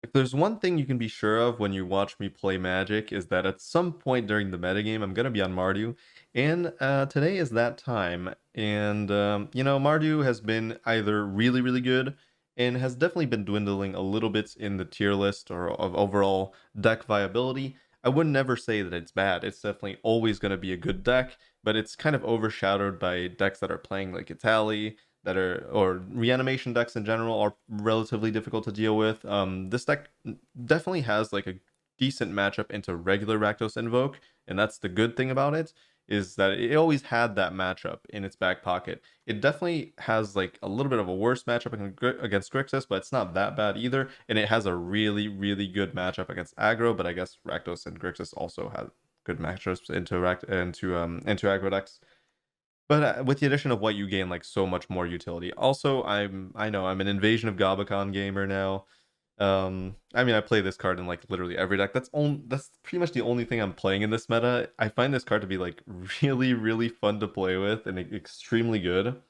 If there's one thing you can be sure of when you watch me play Magic is that at some point during the metagame, I'm gonna be on Mardu, and today is that time. And Mardu has been either really, really good and has definitely been dwindling a little bit in the tier list or of overall deck viability. I would never say that it's bad. It's definitely always going to be a good deck, but it's kind of overshadowed by decks that are playing like Italy, that are or reanimation decks in general are relatively difficult to deal with. This deck definitely has like a decent matchup into regular Rakdos Invoke, and that's the good thing about it is that it always had that matchup in its back pocket. It definitely has like a little bit of a worse matchup against Grixis, but it's not that bad either. And it has a really, really good matchup against aggro, but I guess Rakdos and Grixis also have good matchups into aggro decks. But with the addition of what you gain, like so much more utility. Also, I know I'm an Invasion of Gabakon gamer now. I mean, I play this card in like literally every deck. That's pretty much the only thing I'm playing in this meta. I find this card to be like really, really fun to play with and extremely good.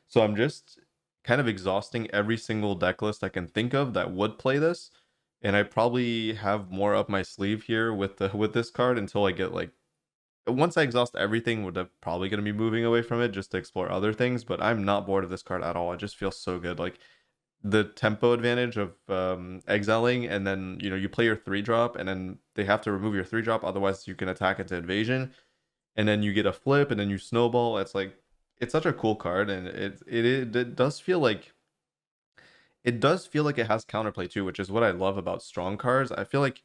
So I'm just kind of exhausting every single deck list I can think of that would play this. And I probably have more up my sleeve here with this card until I get like once I exhaust everything, we're probably going to be moving away from it just to explore other things. But I'm not bored of this card at all. It just feels so good. Like the tempo advantage of exiling, and then you play your 3 drop, and then they have to remove your 3 drop, otherwise you can attack into invasion, and then you get a flip, and then you snowball. It's like it's such a cool card, and it does feel like it has counterplay too, which is what I love about strong cards. I feel like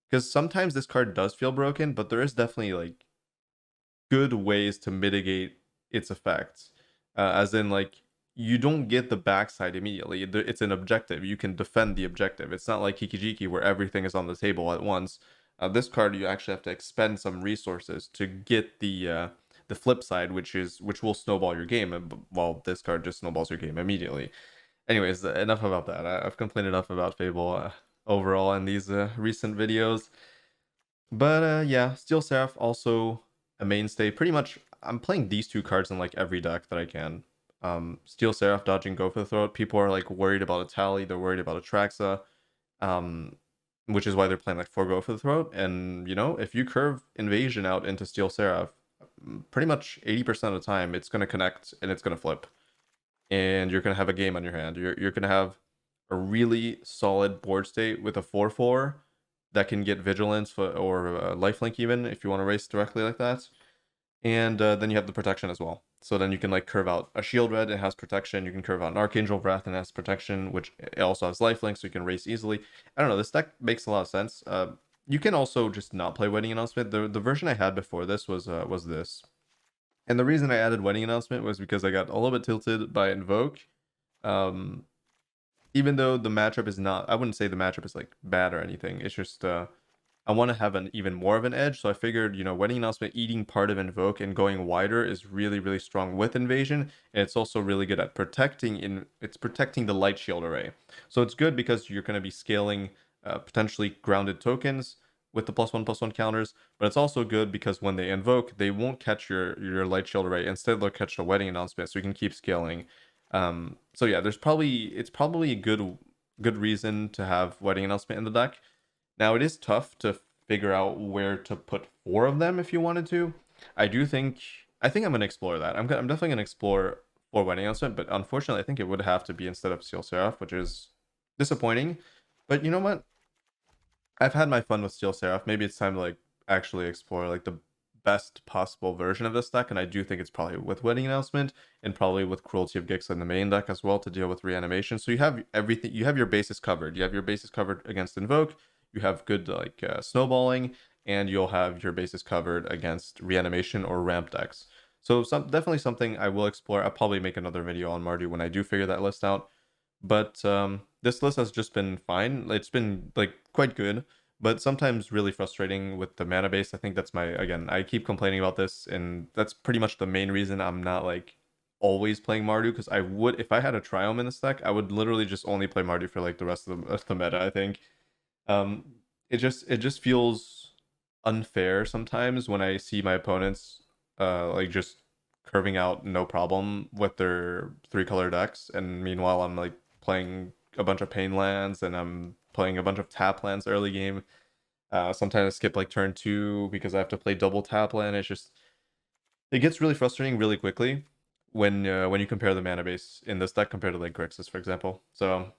because sometimes this card does feel broken, but there is definitely like good ways to mitigate its effects. As in, like, you don't get the backside immediately. It's an objective. You can defend the objective. It's not like Kikijiki where everything is on the table at once. This card, you actually have to expend some resources to get the flip side, which will snowball your game. While this card just snowballs your game immediately. Anyways, enough about that. I've complained enough about Fable overall in these recent videos. But yeah, Steel Seraph also a mainstay. Pretty much, I'm playing these 2 cards in like every deck that I can. Steel Seraph dodging Go for the Throat. People are like worried about a Tally. They're worried about a Traxa, um, which is why they're playing like 4 Go for the Throat. And if you curve Invasion out into Steel Seraph, pretty much 80% of the time it's going to connect and it's going to flip, and you're going to have a game on your hand. You're going to have a really solid board state with a 4/4 that can get vigilance or lifelink even if you want to race directly like that. And then you have the protection as well. So then you can like curve out a shield red, it has protection. You can curve out an Archangel Wrath and it has protection, which it also has lifelink, so you can race easily. I don't know, this deck makes a lot of sense. You can also just not play Wedding Announcement. The version I had before this was this. And the reason I added Wedding Announcement was because I got a little bit tilted by Invoke. Um, Even though the matchup is not, I wouldn't say the matchup is like bad or anything. It's just I want to have an even more of an edge. So I figured, Wedding Announcement eating part of Invoke and going wider is really, really strong with Invasion. And it's also really good at it's protecting the Light Shield array. So it's good because you're going to be scaling potentially grounded tokens with the +1/+1 counters, but it's also good because when they invoke, they won't catch your Light Shield array. Instead, they'll catch the Wedding Announcement, so you can keep scaling. So yeah, it's probably a good reason to have Wedding Announcement in the deck. Now it is tough to figure out where to put 4 of them if you wanted to. I think I'm gonna explore that. I'm definitely gonna explore 4 Wedding Announcement, but unfortunately, I think it would have to be instead of Steel Seraph, which is disappointing. But you know what? I've had my fun with Steel Seraph. Maybe it's time to like actually explore like the best possible version of this deck, and I do think it's probably with Wedding Announcement and probably with Cruelty of Gix in the main deck as well to deal with reanimation. So you have everything. You have your bases covered. You have your bases covered against Invoke. You have good like snowballing, and you'll have your bases covered against reanimation or ramp decks. So definitely something I will explore. I'll probably make another video on Mardu when I do figure that list out. But this list has just been fine. It's been like quite good, but sometimes really frustrating with the mana base. I think that's again, I keep complaining about this, and that's pretty much the main reason I'm not like always playing Mardu, because I would, if I had a Triome in this deck, I would literally just only play Mardu for like the rest of the meta, I think. It just feels unfair sometimes when I see my opponents like just curving out no problem with their 3-color decks, and meanwhile I'm like playing a bunch of pain lands and I'm playing a bunch of tap lands early game. Sometimes I skip like turn 2 because I have to play double tap land. It's just, it gets really frustrating really quickly when you compare the mana base in this deck compared to like Grixis, for example. So,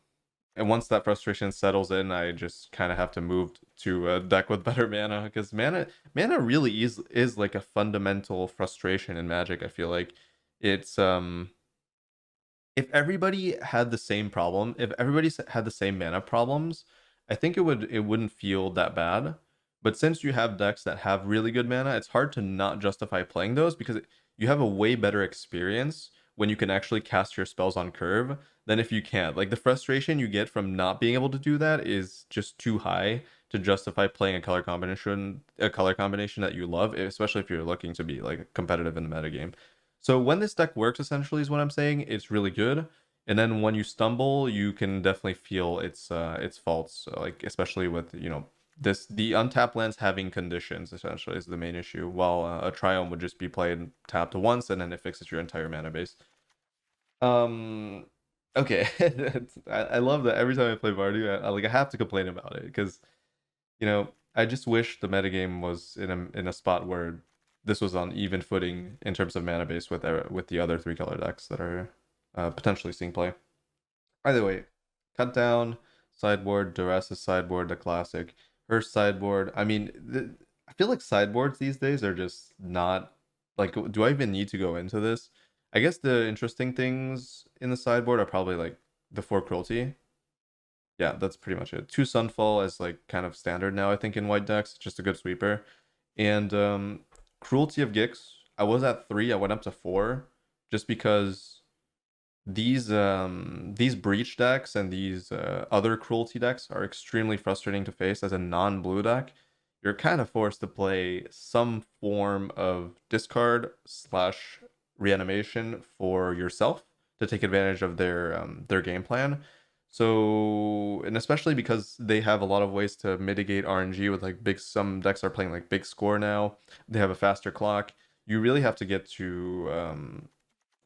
and once that frustration settles in, I just kind of have to move to a deck with better mana, because mana really is like a fundamental frustration in Magic. I feel like it's if everybody had the same problem, if everybody had the same mana problems, I think it wouldn't feel that bad. But since you have decks that have really good mana, it's hard to not justify playing those, because you have a way better experience when you can actually cast your spells on curve than if you can't. Like, the frustration you get from not being able to do that is just too high to justify playing a color combination that you love, especially if you're looking to be like competitive in the metagame. So when this deck works, essentially, is what I'm saying, it's really good. And then when you stumble, you can definitely feel its faults, like especially with, you know, the untapped lands having conditions essentially is the main issue, while a Triome would just be played tapped once and then it fixes your entire mana base. Um, okay, I love that every time I play Mardu, I have to complain about it, because, you know, I just wish the metagame was in a spot where this was on even footing in terms of mana base with the other 3-color decks that are potentially seeing play. Either way, cut down, sideboard, Duress' sideboard, the classic. Her sideboard, I mean, I feel like sideboards these days are just not, like, do I even need to go into this? I guess the interesting things in the sideboard are probably like the 4 cruelty. Yeah, that's pretty much it. 2 Sunfall as like kind of standard now, I think, in white decks. Just a good sweeper. And Cruelty of Gix, I was at 3, I went up to 4, just because these breach decks and these other cruelty decks are extremely frustrating to face as a non-blue deck. You're kind of forced to play some form of discard slash reanimation for yourself to take advantage of their game plan. So, and especially because they have a lot of ways to mitigate RNG with like some decks are playing like big score now. They have a faster clock. You really have to get to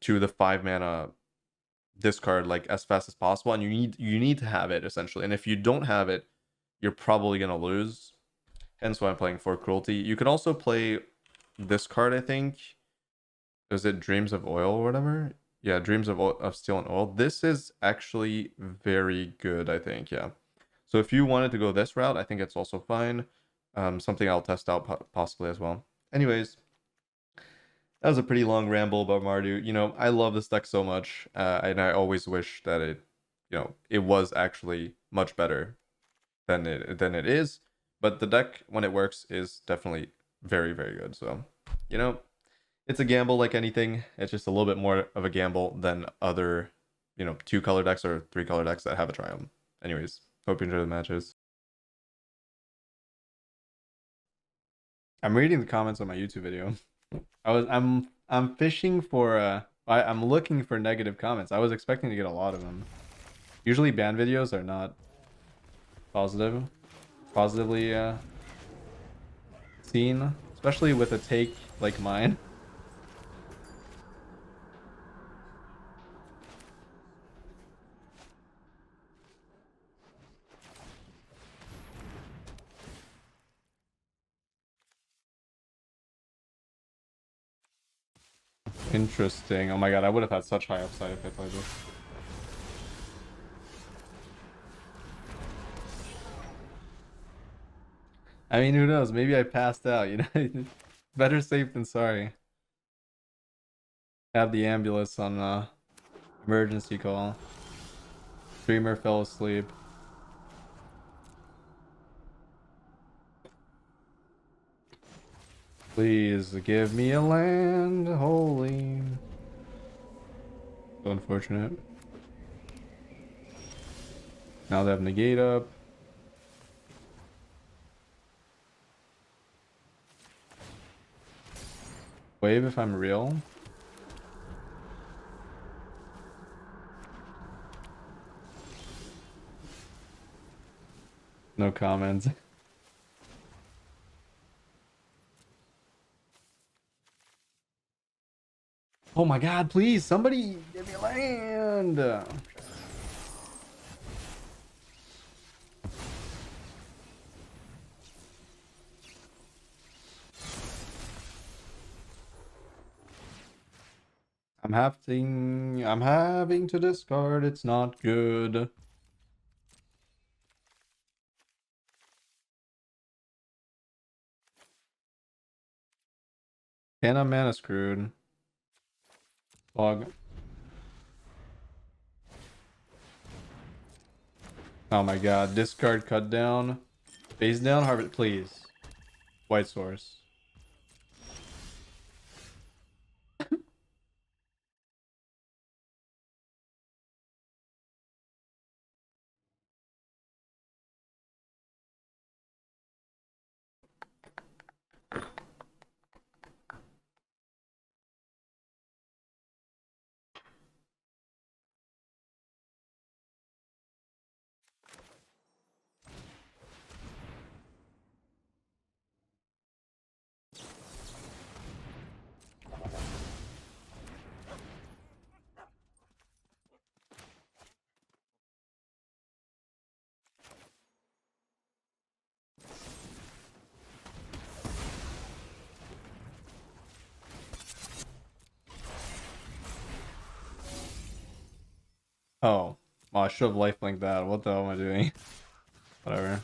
the 5 mana discard like as fast as possible, and you need to have it essentially. And if you don't have it, you're probably gonna lose. Hence why I'm playing for cruelty. You can also play this card, I think. Is it Dreams of Oil or whatever? Yeah, Dreams of Steel and Oil. This is actually very good, I think. Yeah. So if you wanted to go this route, I think it's also fine. Something I'll test out possibly as well. Anyways, that was a pretty long ramble about Mardu. You know, I love this deck so much, and I always wish that it was actually much better than it is. But the deck, when it works, is definitely very, very good. So, you know, it's a gamble like anything. It's just a little bit more of a gamble than other, 2-color decks or 3-color decks that have a Triome. Anyways, hope you enjoy the matches. I'm reading the comments on my YouTube video. I'm fishing for I'm looking for negative comments. I was expecting to get a lot of them. Usually ban videos are not positively seen, especially with a take like mine. Interesting. Oh my god, I would have had such high upside if I played this. I mean, who knows? Maybe I passed out, you know? Better safe than sorry. Have the ambulance on emergency call. Streamer fell asleep. Please give me a land, holy. So unfortunate. Now they have negate up. Wave if I'm real. No comments. Oh my god, please, somebody give me land. I'm having to discard. It's not good. And I'm mana screwed. Log. Oh my god. Discard cut down. Face down, harvest, please. White source. Oh. Oh, I should have lifelink that. What the hell am I doing? Whatever.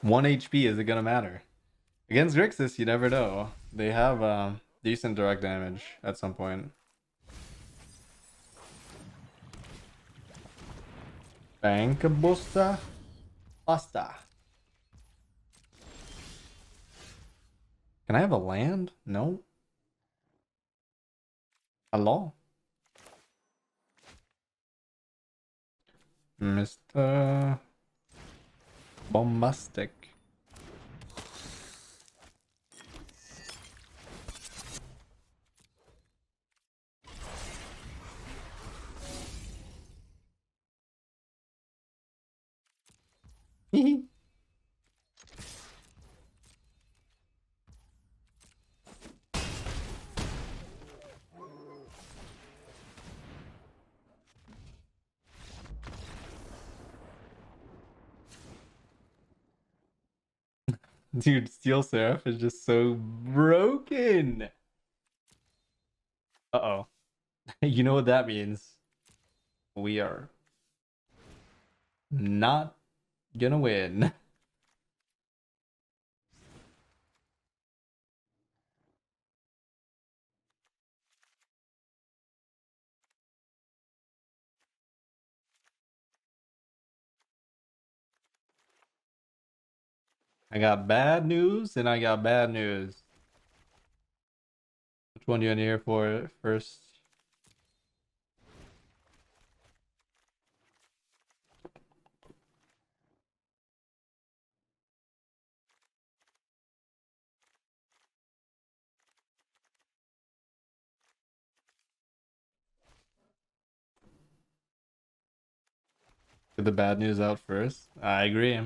One HP, is it gonna matter? Against Grixis, you never know. They have decent direct damage at some point. Bank Busta. Pasta. Can I have a land? No. Hello? Mr. Bombastic. Dude, Steel Seraph is just so broken. Uh-oh. You know what that means. We are not gonna win. I got bad news and I got bad news. Which one do you want to hear for first? Get the bad news out first. I agree.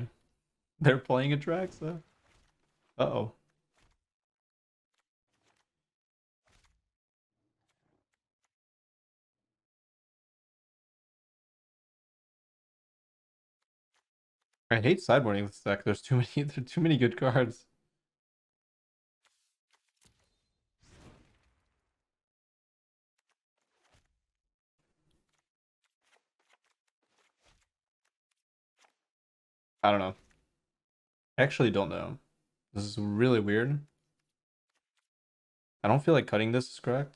They're playing Atraxa. Uh-oh. I hate sideboarding this deck. There's too many there's too many good cards. I don't know. I actually don't know. This is really weird. I don't feel like cutting this is correct.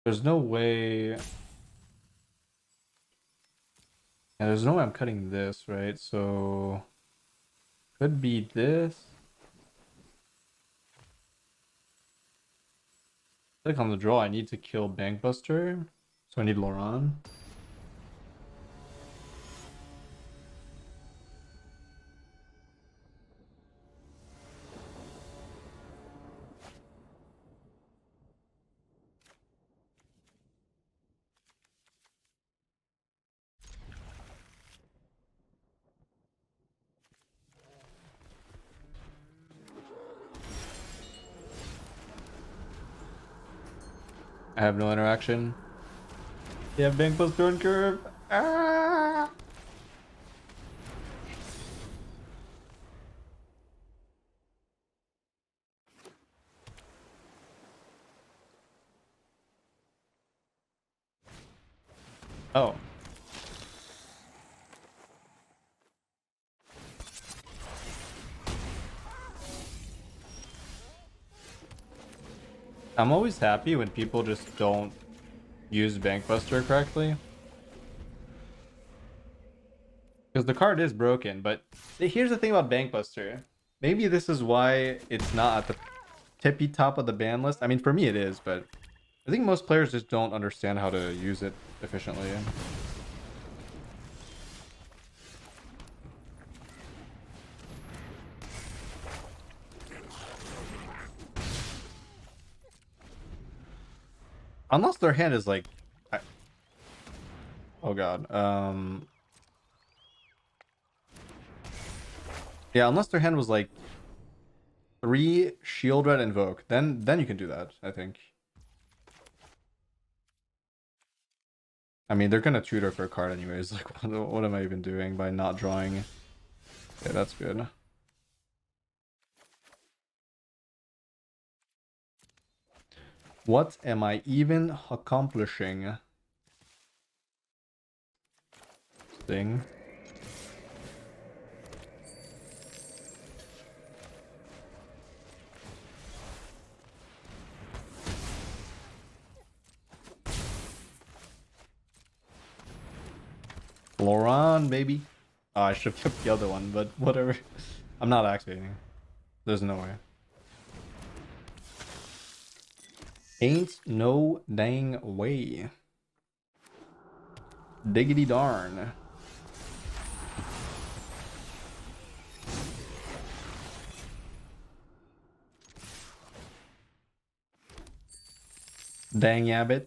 There's no way. Yeah, there's no way I'm cutting this, right? So could be this. Like on the draw, I need to kill Bankbuster. So I need Loran. I have no interaction. They have bank plus turn curve. Ah! Oh. I'm always happy when people just don't use Bankbuster correctly. Because the card is broken, but here's the thing about Bankbuster. Maybe this is why it's not at the tippy top of the ban list. I mean, for me it is, but I think most players just don't understand how to use it efficiently. Unless their hand is like... Oh god. Yeah, unless their hand was like 3 Shield Red Invoke, then you can do that, I think. I mean, they're gonna tutor for a card anyways. Like, what am I even doing by not drawing? Okay, that's good. What am I even accomplishing? Thing. Floron, baby. Oh, I should have kept the other one, but whatever. I'm not activating. There's no way. Ain't no dang way. Diggity darn. Dang yabbits.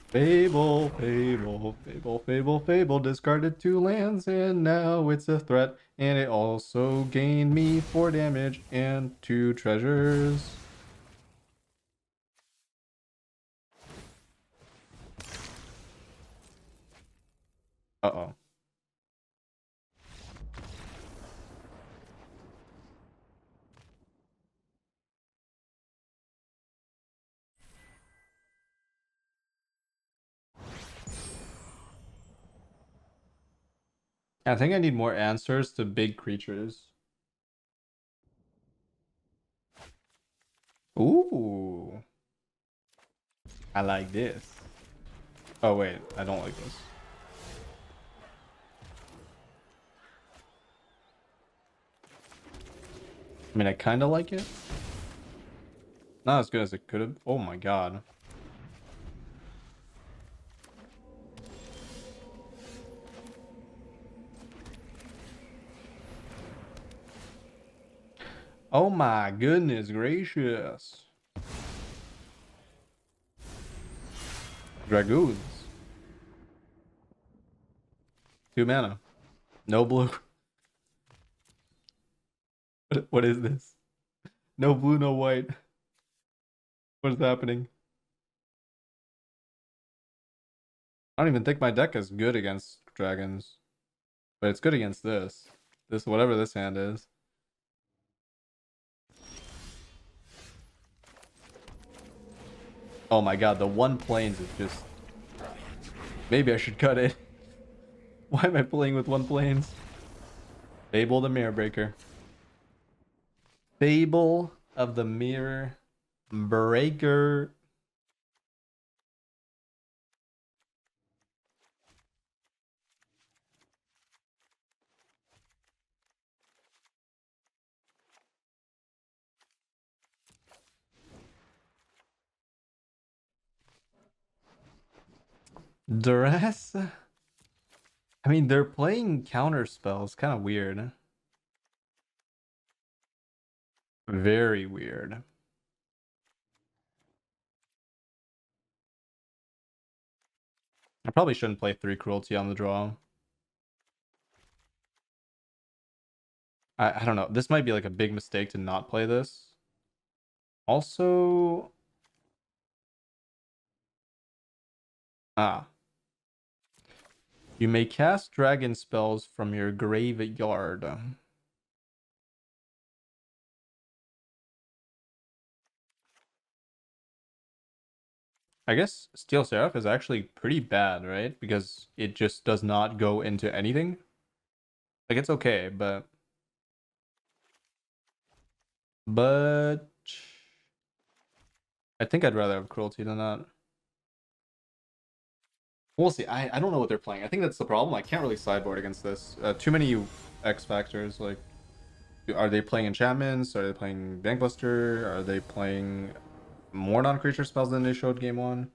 Fable, fable, fable, fable, fable. Discarded 2 lands and now it's a threat. And it also gained me 4 damage and 2 treasures. Uh-oh. I think I need more answers to big creatures. Ooh. I like this. Oh, wait. I don't like this. I mean, I kind of like it. Not as good as it could have. Oh my god. Oh my goodness gracious. Dragoons. 2 mana. No blue. What is this? No blue, no white. What is happening? I don't even think my deck is good against dragons. But it's good against this. This, whatever this hand is. Oh my god, the 1 planes is just... Maybe I should cut it. Why am I playing with 1 planes? Fable the Mirror Breaker. Fable of the Mirror Breaker. Duress? I mean, they're playing counter spells. Kind of weird. Very weird. I probably shouldn't play 3 Cruelty on the draw. I don't know. This might be like a big mistake to not play this. Also, ah, you may cast dragon spells from your graveyard. I guess Steel Seraph is actually pretty bad, right? Because it just does not go into anything. Like it's okay, but I think I'd rather have cruelty than that. We'll see. I don't know what they're playing. I think that's the problem. I can't really sideboard against this. Too many X factors. Like, are they playing enchantments? Are they playing Bankbuster? Are they playing more non-creature spells than they showed game one?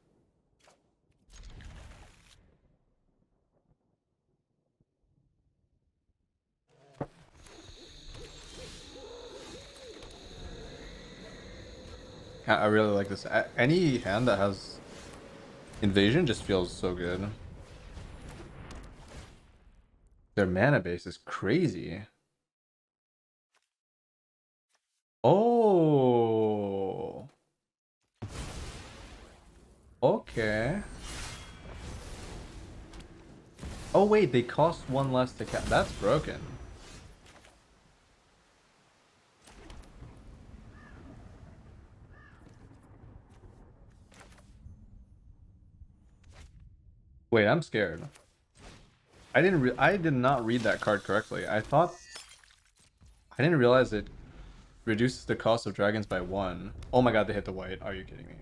I really like this. Any hand that has invasion just feels so good. Their mana base is crazy. Oh. Okay. Oh wait, they cost one less to cast. That's broken. Wait, I'm scared. I did not read that card correctly. I didn't realize it reduces the cost of dragons by 1. Oh my god, they hit the white. Are you kidding me?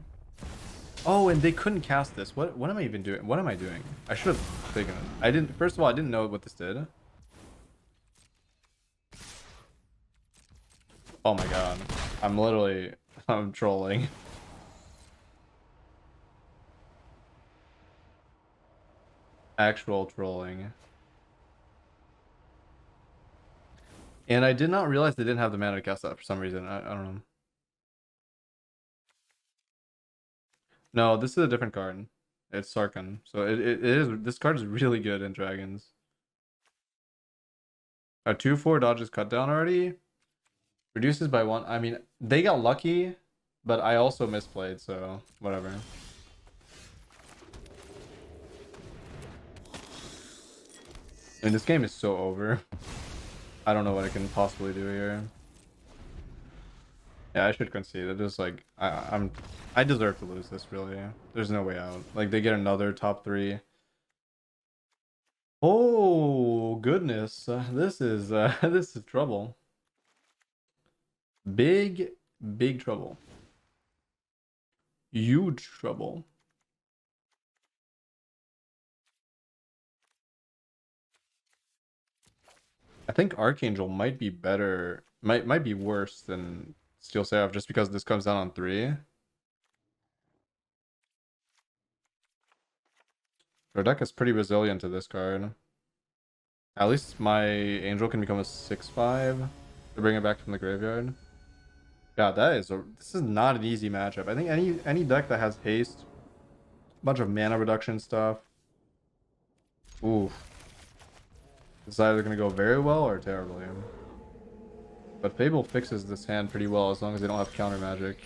Oh, and they couldn't cast this. What am I even doing? What am I doing? I should have taken it. I didn't First of all, I didn't know what this did. Oh my god. I'm trolling. Actual trolling. And I did not realize they didn't have the mana to cast that for some reason. I don't know. No, this is a different card. It's Sarkhan. So it is, this card is really good in dragons. A 2/4 dodges cut down already. Reduces by 1. I mean, they got lucky, but I also misplayed, so whatever. I mean, this game is so over. I don't know what I can possibly do here. Yeah, I should concede. It is like I deserve to lose this, really. There's no way out. Like, they get another top 3. Oh goodness. This is this is trouble. Big trouble. Huge trouble. I think Archangel might be better, might be worse than Steel Seraph, just because this comes down on 3. Our deck is pretty resilient to this card. At least my Angel can become a 6/5 to bring it back from the graveyard. God, this is not an easy matchup. I think any deck that has haste, bunch of mana reduction stuff. Oof. It's either gonna go very well or terribly. But Fable fixes this hand pretty well as long as they don't have counter magic.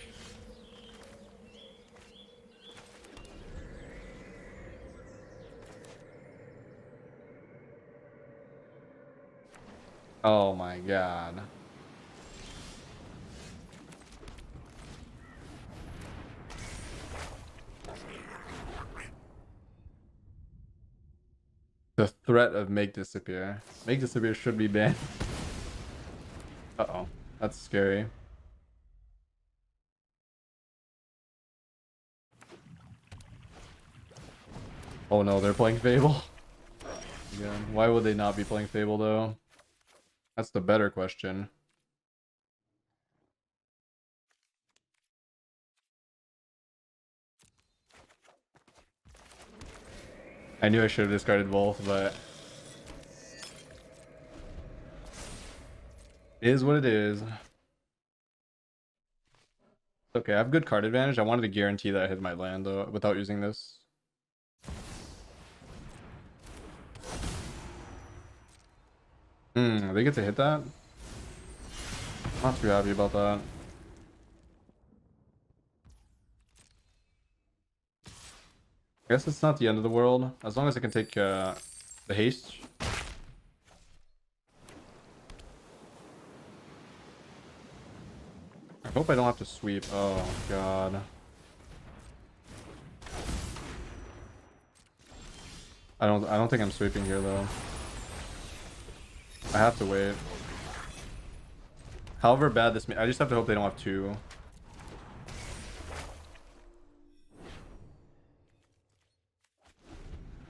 Oh my god. The threat of Make Disappear. Make Disappear should be banned. Uh-oh. That's scary. Oh no, they're playing Fable. Again, why would they not be playing Fable though? That's the better question. I knew I should have discarded both, but it is what it is. Okay, I have good card advantage. I wanted to guarantee that I hit my land though without using this. They get to hit that? Not too happy about that. I guess it's not the end of the world, as long as I can take the haste. I hope I don't have to sweep. Oh god. I don't think I'm sweeping here though. I have to wait. However bad this may, I just have to hope they don't have two.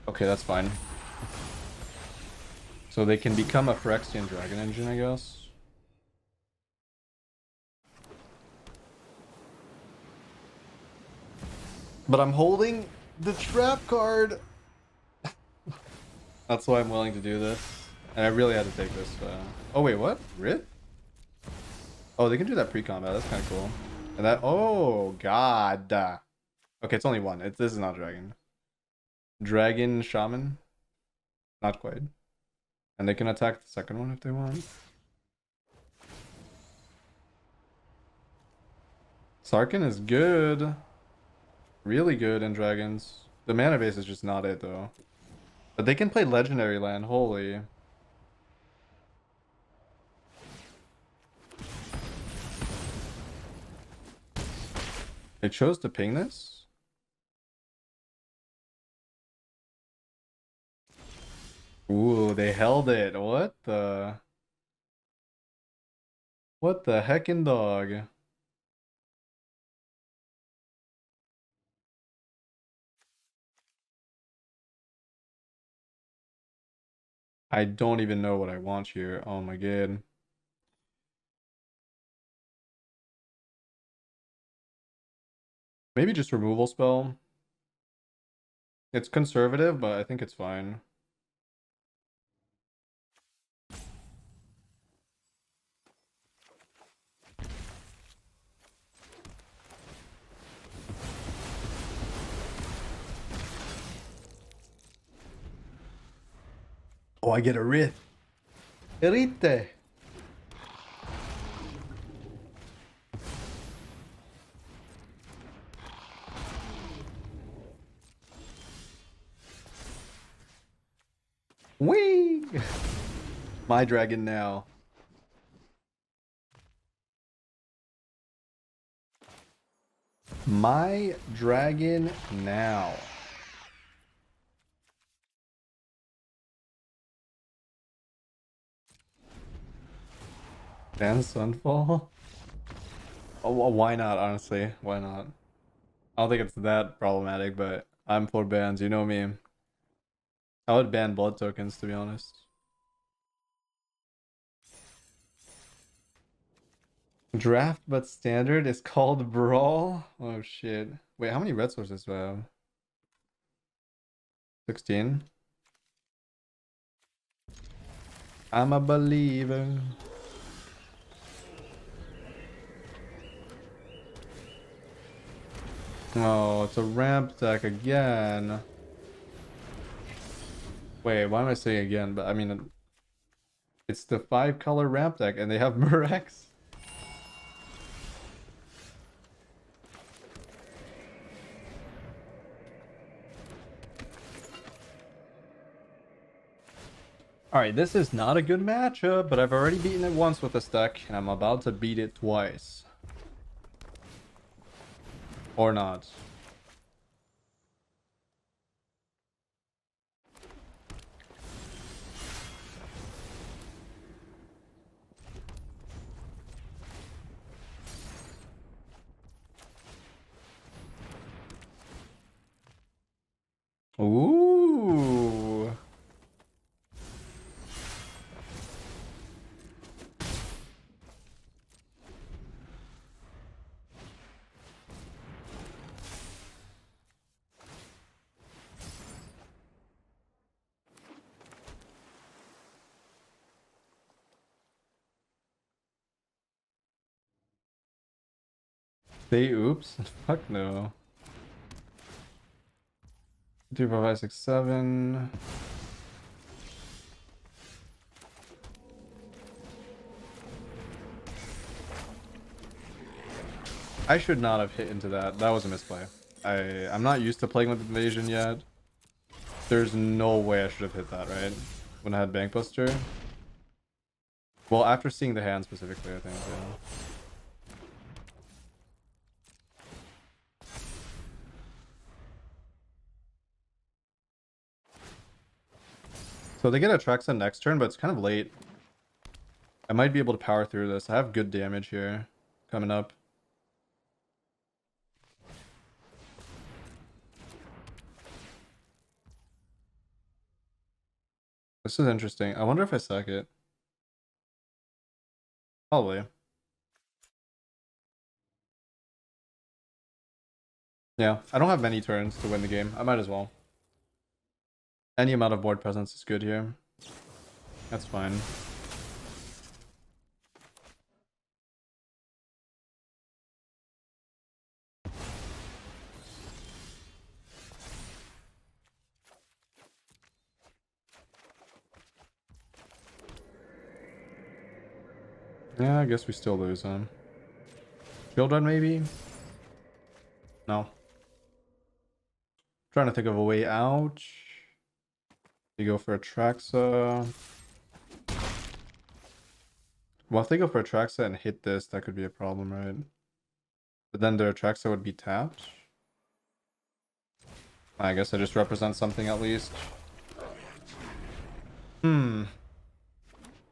Okay, that's fine. So they can become a Phyrexian Dragon Engine, I guess. But I'm holding the trap card. That's why I'm willing to do this. And I really had to take this. Oh wait, what? Rith? Oh, they can do that pre-combat. That's kind of cool. And that... Oh, god. Okay, it's only one. This is not dragon. Dragon Shaman? Not quite. And they can attack the second one if they want. Sarkhan is good. Really good in dragons. The mana base is just not it, though. But they can play legendary land. Holy. They chose to ping this? Ooh, they held it. What the heckin' dog? I don't even know what I want here. Oh my god. Maybe just removal spell. It's conservative, but I think it's fine. Oh, I get a Rith. Erite. Whee! My dragon now. My dragon now. Ban Sunfall? Oh, well, why not, honestly? Why not? I don't think it's that problematic, but I'm for bans, you know me. I would ban blood tokens, to be honest. Draft but standard is called Brawl? Oh shit. Wait, how many red sources do I have? 16? I'm a believer. Oh, it's a ramp deck again. Wait, why am I saying again? But I mean, it's the 5-color ramp deck and they have Murex. Alright, this is not a good matchup, but I've already beaten it once with this deck, and I'm about to beat it twice. Or not. Ooh. Say oops? Fuck no. 2, 4, 5, 6, 7. I should not have hit into that. That was a misplay. I'm not used to playing with Invasion yet. There's no way I should have hit that, right? When I had Bankbuster. Well, after seeing the hand specifically, I think, yeah. So they get a Traxa next turn, but it's kind of late. I might be able to power through this. I have good damage here coming up. This is interesting. I wonder if I sack it. Probably. Yeah, I don't have many turns to win the game. I might as well. Any amount of board presence is good here. That's fine. Yeah, I guess we still lose, huh? Shield run, maybe? No. Trying to think of a way out. They go for a Traxa. Well, if they go for a Traxa and hit this, that could be a problem, right? But then their Traxa would be tapped. I guess I just represent something at least.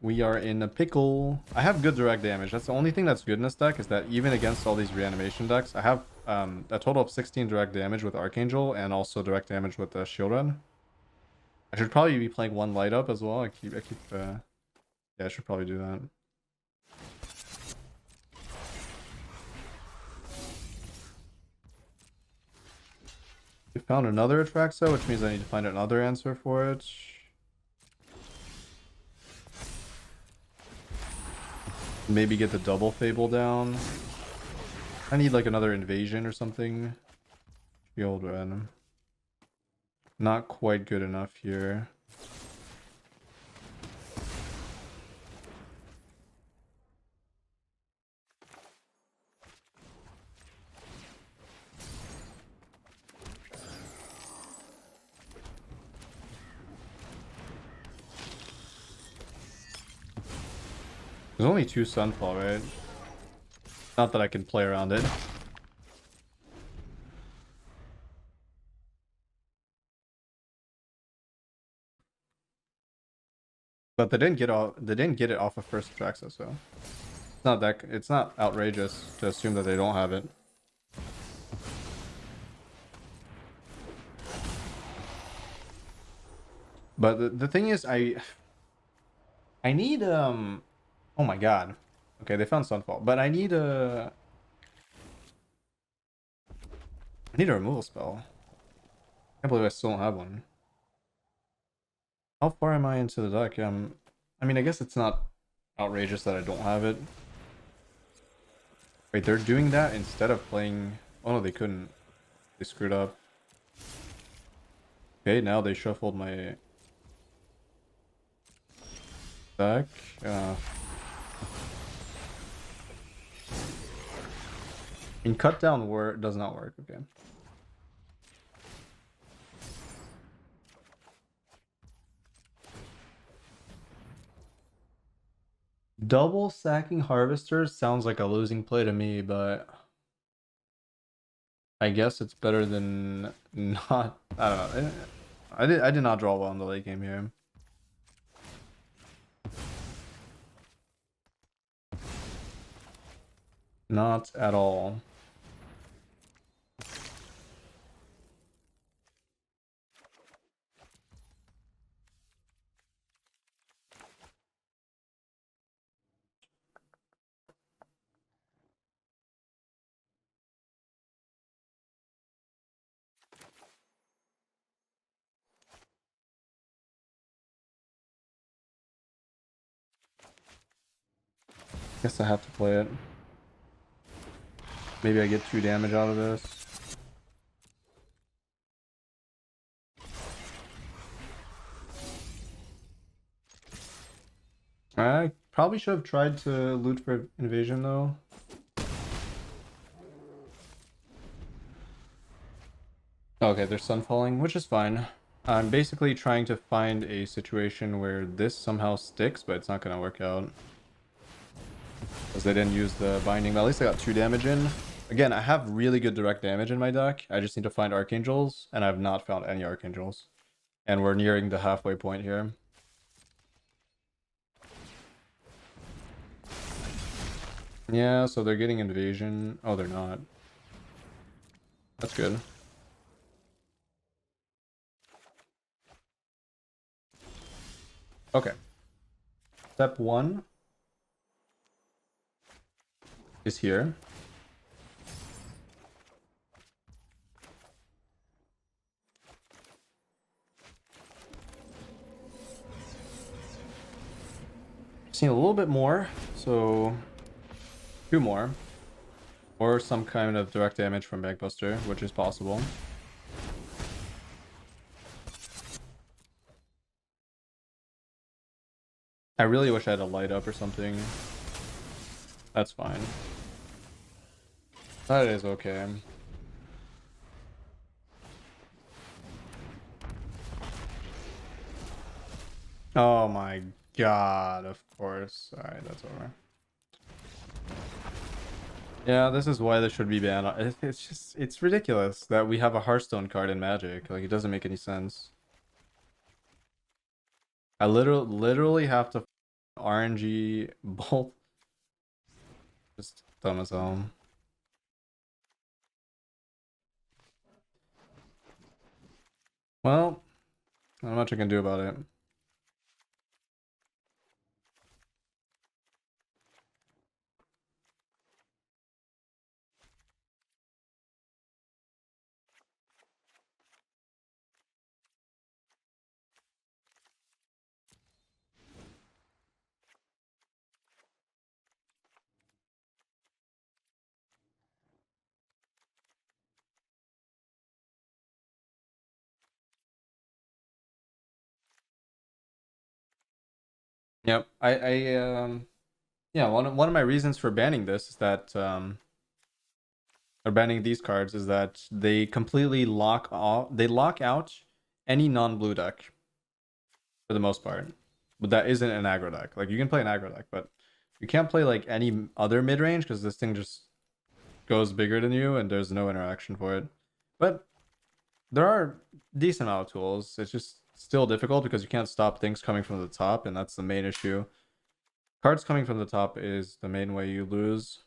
We are in a pickle. I have good direct damage. That's the only thing that's good in this deck, is that even against all these reanimation decks, I have a total of 16 direct damage with Archangel and also direct damage with the Shield Run. I should probably be playing one light up as well. Yeah, I should probably do that. We found another Atraxa, which means I need to find another answer for it. Maybe get the double Fable down. I need like another Invasion or something. Shield Run. Not quite good enough here. There's only 2 Sunfall, right? Not that I can play around it. But they didn't get it off of first Traxa, so it's not outrageous to assume that they don't have it. But the thing is, I need oh my god. Okay, they found Sunfall, but I need a removal spell. I can't believe I still don't have one. How far am I into the deck? I mean, I guess it's not outrageous that I don't have it. Wait, they're doing that instead of playing... Oh no, they couldn't. They screwed up. Okay, now they shuffled my deck. In cut down does not work. Okay. Double sacking harvesters sounds like a losing play to me, but I guess it's better than not. I don't know. I did not draw well in the late game here. Not at all. Guess I have to play it. Maybe I get 2 damage out of this. I probably should have tried to loot for invasion though. Okay, they're sunfalling, which is fine. I'm basically trying to find a situation where this somehow sticks, but it's not gonna work out. Because they didn't use the binding, but at least I got 2 damage in. Again, I have really good direct damage in my deck. I just need to find archangels, and I've not found any archangels. And we're nearing the halfway point here. Yeah, so they're getting invasion. Oh, they're not. That's good. Okay. Step 1 is here. Seen a little bit more, so 2 more. Or some kind of direct damage from Bagbuster, which is possible. I really wish I had a light up or something. That's fine. That is okay. Oh my god, of course. Alright, that's over. Yeah, this is why this should be banned. It's just, it's ridiculous that we have a Hearthstone card in Magic. Like, it doesn't make any sense. I literally have to RNG bolt. Just dumb as hell. Well, not much I can do about it. Yep. Yeah, one of my reasons for banning this is that or banning these cards is that they completely lock out any non-blue deck for the most part. But that isn't an aggro deck. Like, you can play an aggro deck, but you can't play like any other mid-range because this thing just goes bigger than you and there's no interaction for it. But there are decent amount of tools. It's just still difficult because you can't stop things coming from the top, and that's the main issue. Cards coming from the top is the main way you lose.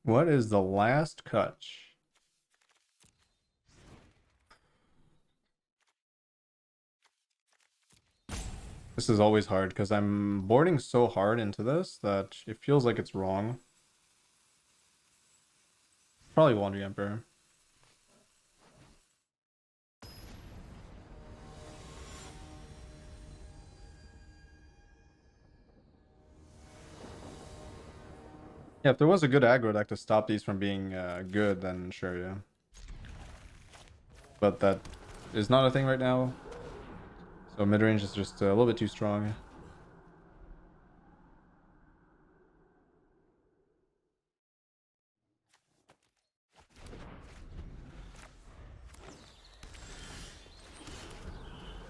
What is the last cut? This is always hard because I'm boarding so hard into this that it feels like it's wrong. Probably Wandering Emperor. Yeah, if there was a good aggro deck to stop these from being good, then sure, yeah. But that is not a thing right now. So mid-range is just a little bit too strong.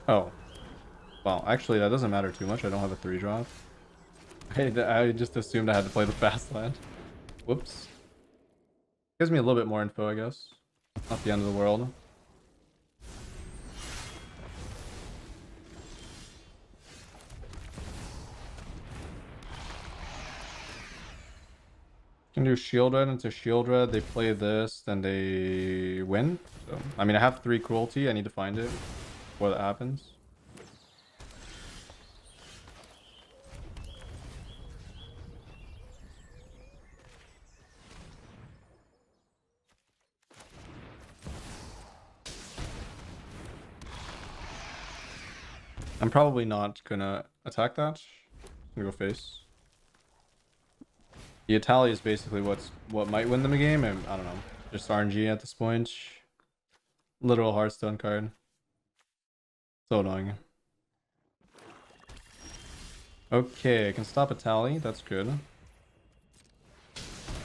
Oh. Well, actually, that doesn't matter too much. I don't have a 3-drop. I just assumed I had to play the fast land. Whoops. Gives me a little bit more info, I guess. Not the end of the world. Can do shield red into shield red. They play this, then they win. So, I mean, I have 3 cruelty. I need to find it before that happens. I'm probably not gonna attack that. I'm gonna go face. The Italia is basically what might win them a game, and I don't know. Just RNG at this point. Literal Hearthstone card. So annoying. Okay, I can stop a tally. That's good.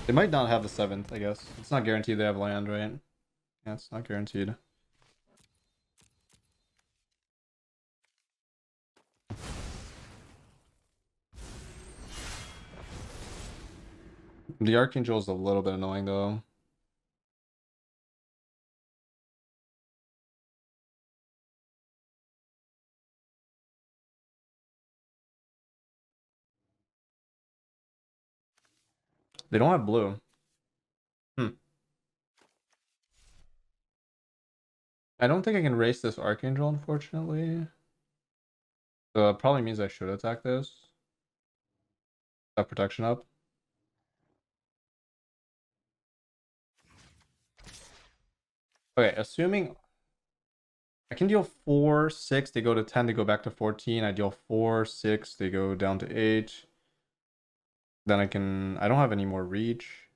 They might not have the 7th, I guess. It's not guaranteed they have land, right? Yeah, it's not guaranteed. The Archangel is a little bit annoying, though. They don't have blue. I don't think I can race this Archangel, unfortunately. So it probably means I should attack this. Have protection up. Okay, assuming I can deal 4, 6, they go to 10, they go back to 14. I deal 4, 6, they go down to 8. Then I don't have any more reach.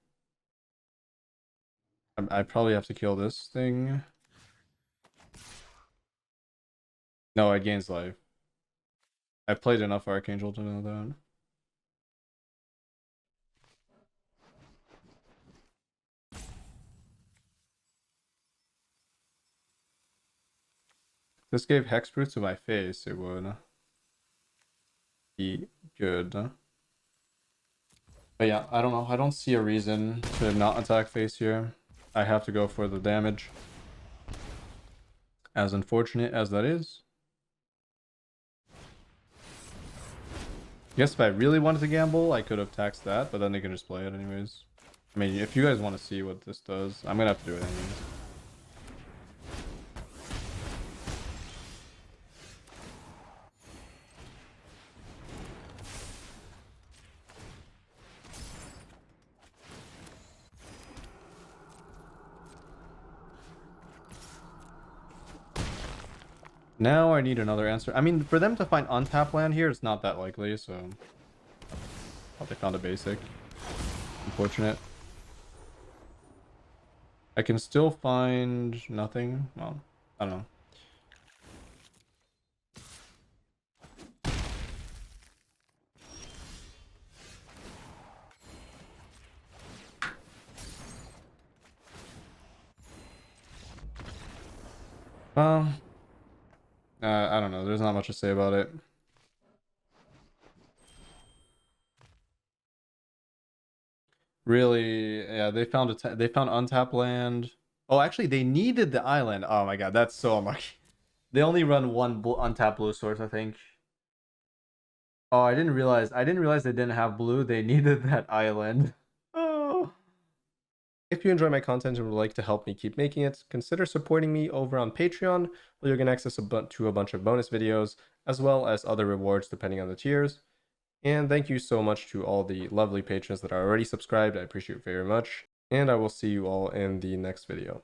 I probably have to kill this thing. No, it gains life. I played enough Archangel to know that. If this gave Hexproof to my face, it would be good. But yeah, I don't know. I don't see a reason to not attack face here. I have to go for the damage. As unfortunate as that is. I guess if I really wanted to gamble, I could have taxed that, but then they can just play it anyways. I mean, if you guys want to see what this does, I'm gonna have to do it anyways. Now I need another answer. I mean, for them to find untapped land here, it's not that likely, so... Oh, they found a basic. Unfortunate. I can still find nothing. Well, I don't know. I don't know. There's not much to say about it. Really, yeah, they found untapped land. Oh, actually, they needed the island. Oh my god, that's so unlucky. They only run one untapped blue source, I think. Oh, I didn't realize. I didn't realize they didn't have blue. They needed that island. Oh. If you enjoy my content and would like to help me keep making it, consider supporting me over on Patreon, where you can access to a bunch of bonus videos, as well as other rewards depending on the tiers. And thank you so much to all the lovely patrons that are already subscribed. I appreciate it very much. And I will see you all in the next video.